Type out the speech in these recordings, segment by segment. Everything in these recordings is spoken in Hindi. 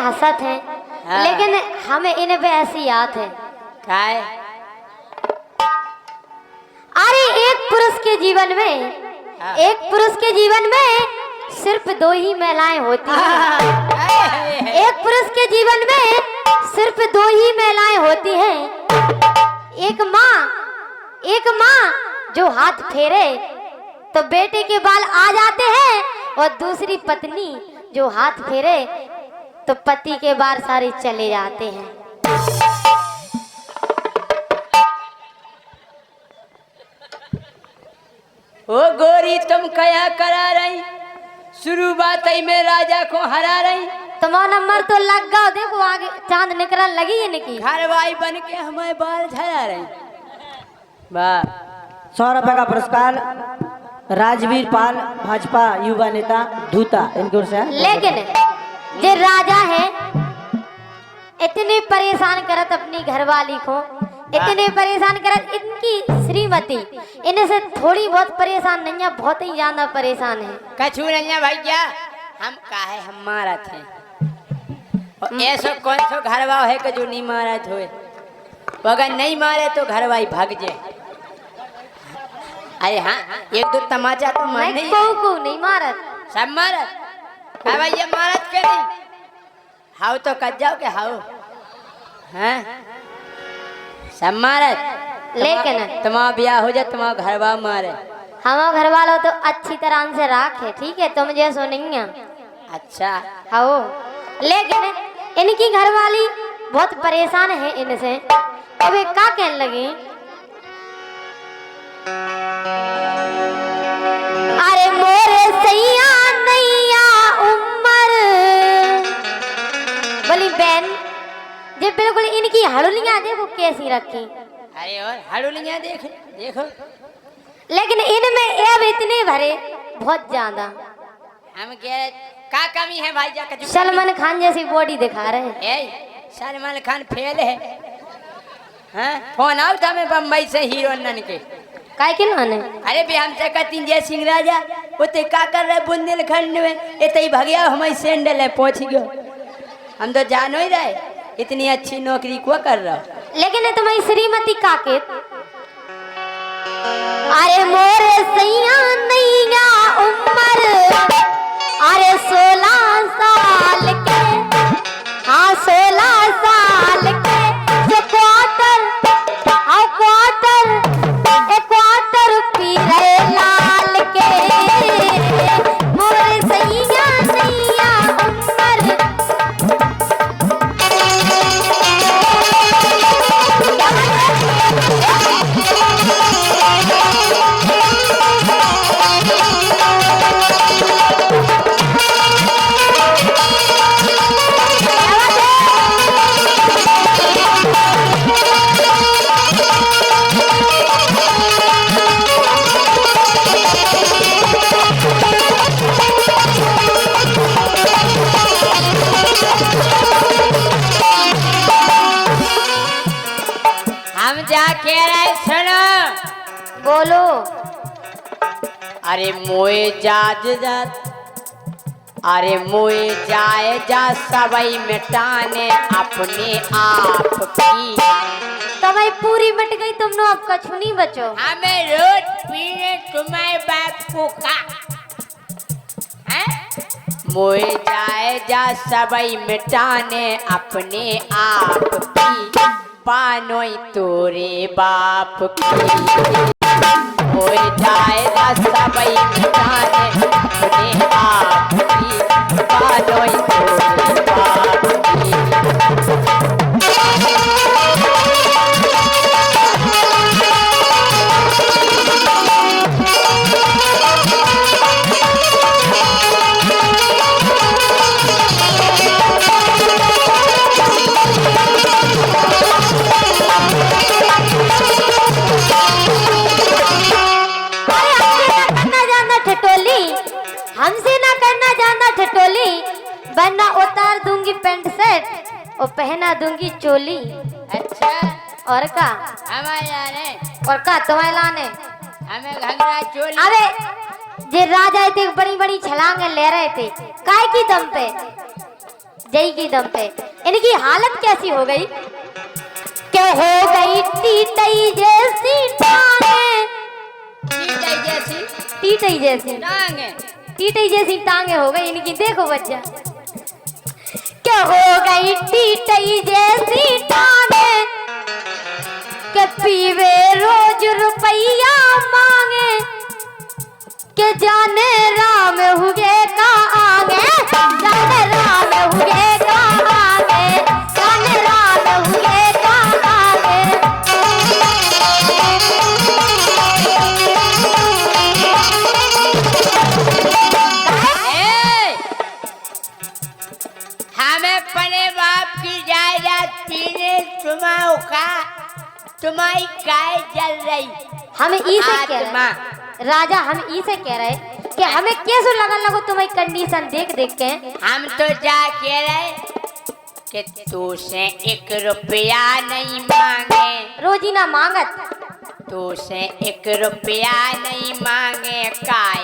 हंसत हैं। हाँ। लेकिन हमें इन पे ऐसी याद है। काय अरे एक पुरुष के जीवन में हाँ। एक पुरुष के जीवन में सिर्फ दो ही महिलाएं होती हैं। एक पुरुष के जीवन में सिर्फ दो ही महिलाएं होती हैं। एक माँ जो हाथ फेरे तो बेटे के बाल आ जाते हैं, और दूसरी पत्नी जो हाथ फेरे तो पति के बाल सारे चले जाते हैं। ओ गोरी तुम क्या करा रही? शुरू बात ही में राजा को हरा रही। तुम्हारा नंबर तो लग गया, देखो आगे चांद निकलने लगी है इनकी। घरवाई बन के हमारे बाल झड़ा रही। वाह 100 रुपए का पुरस्कार राजवीर पाल भाजपा युवा नेता धूता इनकी ओर से है। लेकिन जो राजा है इतने परेशान करत अपनी घरवाली को, इतने परेशान करत इनकी श्रीमती इनसे थोड़ी बहुत परेशान नहीं है, बहुत ही ज्यादा परेशान है। कछू नहीं है भैया, हम काहे हम मारा थे। और ऐसा कौन सा घरवा है कि जो नहीं मारा थे? अगर नहीं मारे तो घरवाई भाग जाए। अरे हाँ, एक दो तमाचा तो मार नहीं, को नहीं मारत, सब मारत। हाँ भैया मारत के नहीं, हाउ तो कट जाओ के हाउ, हाँ सब मारत। लेकिन तुम्हारा ब्याह हो जाए तुम्हारा घरवा मारे। हमारा घर वालों तो अच्छी तरह से राखे, ठीक है, तुम जैसो नहीं है। अच्छा हाँ, लेकिन इनकी घरवाली बहुत परेशान है इनसे। अब ये क्या कहने लगी? अरे मोरे सैया नैया उम्र, बोली बहन जे बिल्कुल इनकी हड़ुलियां देखो कैसी रखी। अरे और हड़ुलियां देख देखो, लेकिन इनमें अब इतने भरे बहुत ज्यादा। हम कह का कमी है भाई? जा सलमान खान जैसी बॉडी दिखा रहे हैं। सलमान खान फेल है। हाँ? फोन आउट हमें बम्बई से हीरो नन के काय के लाने? अरे भी हमसे कहती जय सिंह राजा उते का कर रहे बुंदेलखंड में, इतने ही भगिया हमारी सैंडल है पहुंच गयो। हम तो जानो ही रहे इतनी अच्छी नौकरी को कर रहा। लेकिन तुम्हारी श्रीमती काके अरे मोरे सैया नैया उम्र, अरे 16 साल के, हाँ 16 साल के, जो क्वार्टर पी रहे लाल के, मोरे सैया नैया उम्र। हम जा कह रहे सुनो, बोलो। अरे मोए जाज जात, अरे मोए जाए जा सबई मिटाने अपने आप की। तुम्हारी पूरी मिट गई, तुम नो अब कछु नहीं बचो। हमें रोज पीने तुम्हारे बाप को का मोए जाए जा सबई मिटाने अपने आप की, पानोई तोरे बाप की। मोए जाए जा सबई मिटाने अपने आप की, पानोई तोरे बाप की। हमसे ना करना जाना ठटोली, वरना उतार दूंगी पैंट शर्ट और पहना दूंगी चोली। अच्छा और का हमारे लाने, और का तुम्हारे लाने हमें घंघरा चोली। अबे जे राजा थे बड़ी बड़ी छलांगे ले रहे थे, काय की दम पे? जय की दम पे इनकी हालत कैसी हो गई क्या हो गई टीटई जैसी टांगे टीटई जैसी टांगे टीटई जैसी टांगे हो गई इनकी देखो बच्चा क्या हो गई टीटई जैसी टांगे के पीवे रोज रुपया मांगे के जाने राम हुए का आगे जाने राम हुए का आगे जाने राम हुए का आगे हमें पने बाप की जायदाद पीने तुम्हारा का तुम्हारी काय जल रही हम ई से कह रहे राजा हम ई से कह रहे कि हमें कैसे लगन लगो तुम्हारी कंडीशन देख देख के हम तो जा कह रहे कि तू से 1 रुपया नहीं मांगे रोजीना मांगत तू से 1 रुपया नहीं मांगे काय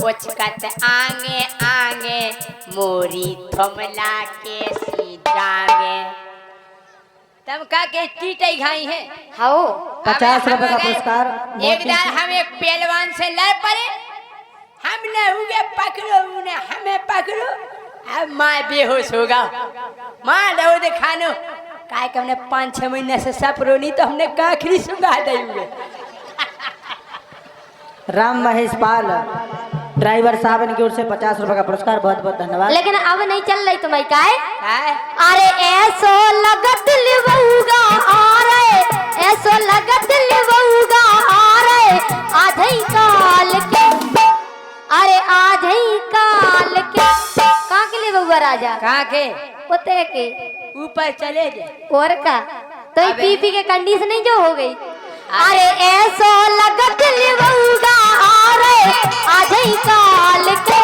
उचकत आगे आगे मोरी थमला के सीधांगे तम का के टीटई खाई है हाओ 50 रुपए का पुरस्कार एक बार हम एक पहलवान से लड़ पड़े हमने उगे पकड़ो उन्हें हमें पकड़ो अब माँ बेहोश होगा माँ दो दिखानो काय के हमने 5-6 महीने से सपरो नहीं तो हमने काखरी सुंगा दे हुए राम महेश पाल ड्राइवर साहब इनकी ओर से 50 रुपए का पुरस्कार बहुत बहुत धन्यवाद। लेकिन अब नहीं चल रही तुम्हारी काय काय अरे ऐसो लगत लिवूगा आ रहे ऐसो लगत लिवूगा आ रहे आज ही काल के अरे आज ही काल के कहाँ के लिवूगा राजा कहाँ के पोते के ऊपर चले जाए और का तो पी पी के कंडीशन नहीं जो हो गई अरे ऐसो लगत लिवूगा आ रहे आज ही काल के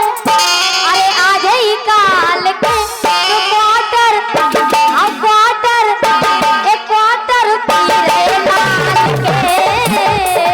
अरे आज ही काल के क्वार्टर एक क्वार्टर पी रहे लाल के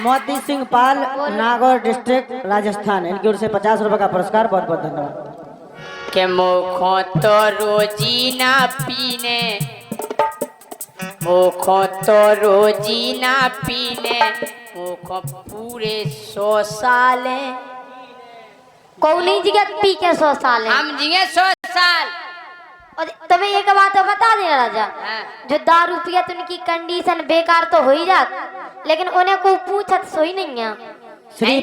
मोती सिंह पाल नागौर डिस्ट्रिक्ट राजस्थान इनकी ओर से 50 रुपए का पुरस्कार बहुत बहुत धन्यवाद। के मुखों तो रोजी ना पीने मुखों तो रोजी ना पीने मुखों पूरे 100 साल हैं कौनी जगह पी के 100 साल है हम जिए 100 साल और तुम्हें एक बात तो बता देना राजा हाँ। जो दारू पिया तो उनकी कंडीशन बेकार तो हो ही जात लेकिन उन्हें कोई पूछत सोई नहीं है श्री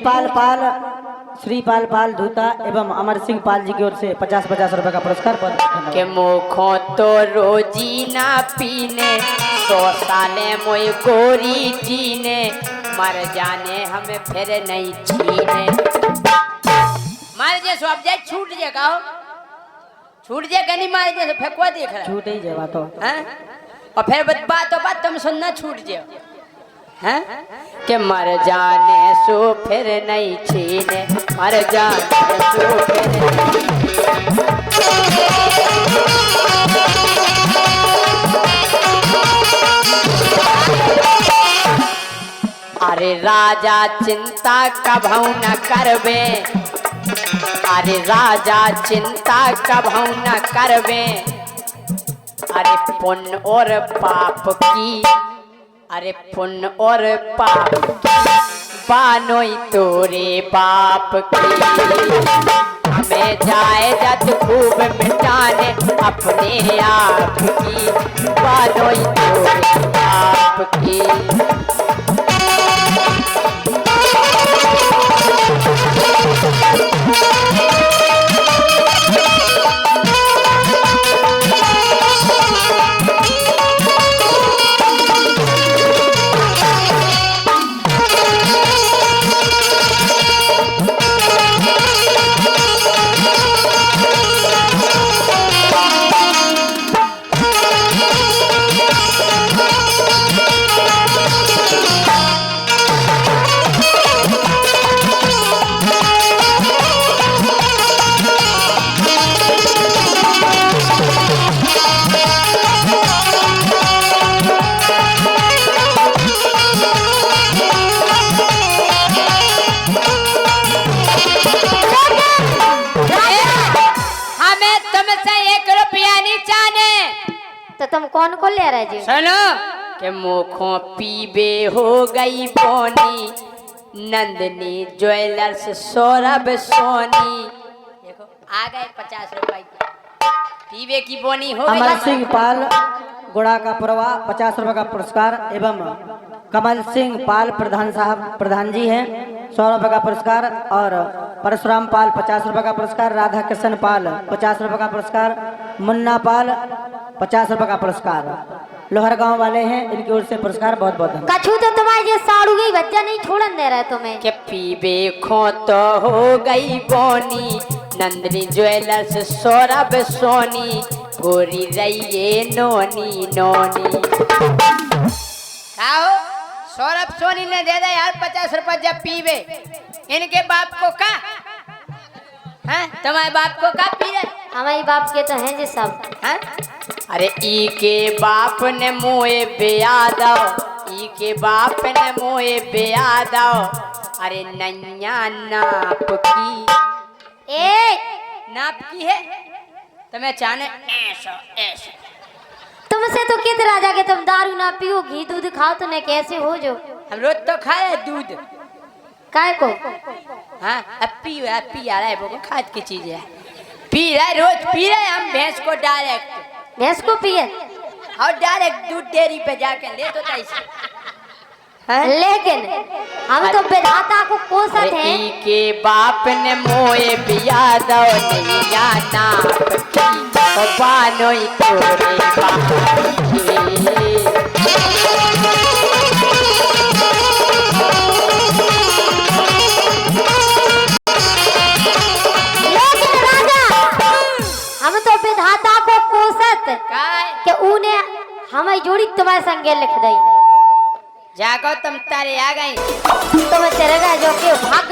पाल पाल धूता एवं अमर सिंह पाल जी की ओर से 50-50 रुपए का पुरस्कार बहुत धन्यवाद। के मुखों तो रोजी ना पीने 100 साले मोई गोरी जीने मर जाने हमें फिर नहीं छीने मार जे सब जाए छूट जे कहो छूट जे कहीं मार जे फेंकवा देख रहा छूट ही जावा तो हैं और फिर बात तुम सुनना छूट जे हैं कि मर जाने सो फिर नहीं छीने मर जाने सो फिर अरे राजा चिंता कभू न करबे अरे राजा चिंता कभू न करबे अरे पुण्य और पाप की अरे पुण्य और पाप बानोई तोरे बाप की हमें जाए जत खूब मिटाने अपने आप की बानोई तोरे बाप की तो तुम कौन को ले रहे जी? सुनो के मुखों पीबे हो गई बोनी, नंदनी ज्वेलर्स सौरभ सोनी। देखो आ गए 50 रुपए की पीबे की बोनी हो गई। अमर सिंह पाल गुड़ा का परवा 50 रुपए का पुरस्कार एवं कमल सिंह पाल प्रधान साहब प्रधान जी हैं 100 रुपए का पुरस्कार और परशुराम पाल 50 रुपए का पुरस्कार, राधा कृष्ण पाल 50 रुपए का पुरस्कार, मुन्ना पाल 50 रुपए का पुरस्कार। लोहर गांव वाले हैं, इनकी ओर से पुरस्कार बहुत बहुत धन्यवाद। कछु तो तुम्हारे ये साड़ू गई बच्चा नहीं छोड़न दे रहा है तुम्हें। के पीबे खो तो हो गई बोनी, नंदनी ज्वेलर्स सौरभ सोनी, गोरी रहिए नोनी नोनी। आओ सौरभ सोनी ने दे दे यार 50 रुपए जब पीबे। इनके बाप को का हैं? तुम्हारे बाप को का पी रहे? हमारे बाप के तो हैं जी सब। हैं? अरे ई के बाप ने मोए बेया दो, ई के बाप ने मोए बेया दो। अरे नैया नाप की ए नाप की है तुम्हें चाहने ऐसा ऐसा। तुमसे तो कित राजा के तुम दारू ना पियो घी दूध खाओ तो नहीं कैसे हो जो? हम रोज तो खाए दूध। काय को? हाँ अब पी आ रहा है वो खाद की चीज है। पी रहा है रोज पी रहे हम भैंस को डायरेक्ट। भैंस को पिए और डायरेक्ट दूध डेयरी पे जाके ले तो ऐसे। लेकिन हम तो विधाता को कोसत हैं। ई के बाप ने मोए बिया दो नैया नाप की, ओ बानोई तोरे बाप की। लेकिन राजा हम तो विधाता को कोसत कि उने हमें जोड़ी तुम्हारे संगे लिख दई। जागो तुम तारे आ गई तुम चलेगा जो के भाग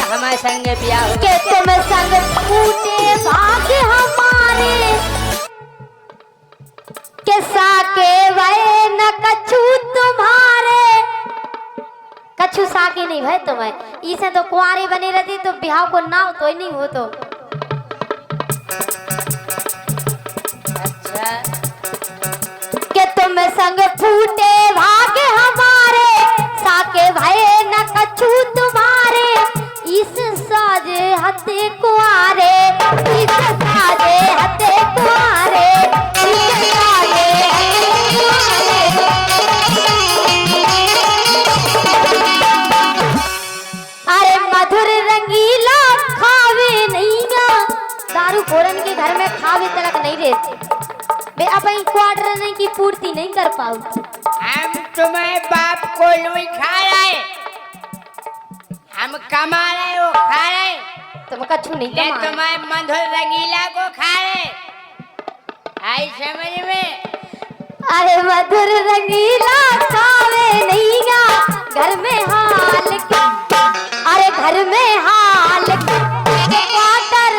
हमारे संग बिया हो के तुम संग फूटे भाग हमारे के साके वै न कछु तुम्हारे। कछु साके नहीं भाई तुम्हें इसे तो कुंवारी बनी रहती तो बिहाव को ना तो ही नहीं हो तो। अच्छा के तुम संग फूटे भाग हमारे, साके भय न कछु तुम्हारे। इस साजे हते कुआरे, इस साजे हते कुआरे, इस साजे हते कुआरे। अरे मधुर रंगीला खावे नहीं गा, दारू फोरन के घर में खावे तलक नहीं रहते बे अपन क्वार्टर नहीं की पूर्ति नहीं कर पाऊ। हम तुम्हारे बाप को लुई खा रहे, हम कमा रहे हो खा रहे। तुम कछु नहीं ले कमा। तुम्हारे मधुर रंगीला को खा रहे। आई समझ में? अरे मधुर रंगीला खावे नहीं गा घर में हाल के, अरे घर में हाल के क्वार्टर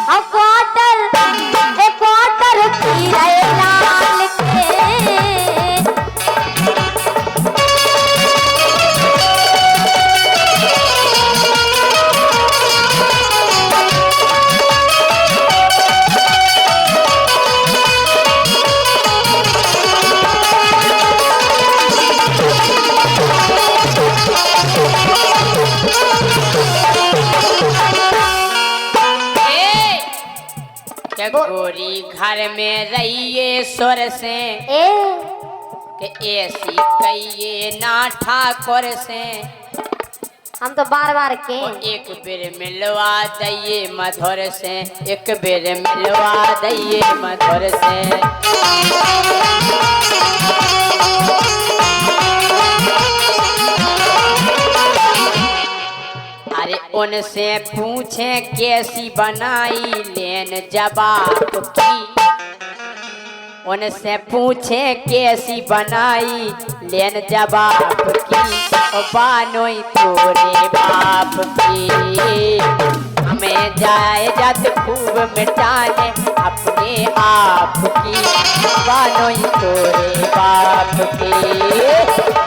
हम क्वार्टर एक क्वार्टर पी रहे लाल के। क्या गोरी घर में रहिए स्वर से ए कि ऐसी कहिए ना ठाकुर से। हम तो बार बार के एक बेर मिलवा दइए मधुर से, एक बेर मिलवा दइए मधुर से। अरे उनसे पूछे कैसी बनाई लेन जवाब की, उनसे पूछे कैसी बनाई लेन जवाब की। ओ बानोई तोरे बाप की, हमें जाए जात खूब मिटाने अपने आप की। बानोई तोरे बाप की।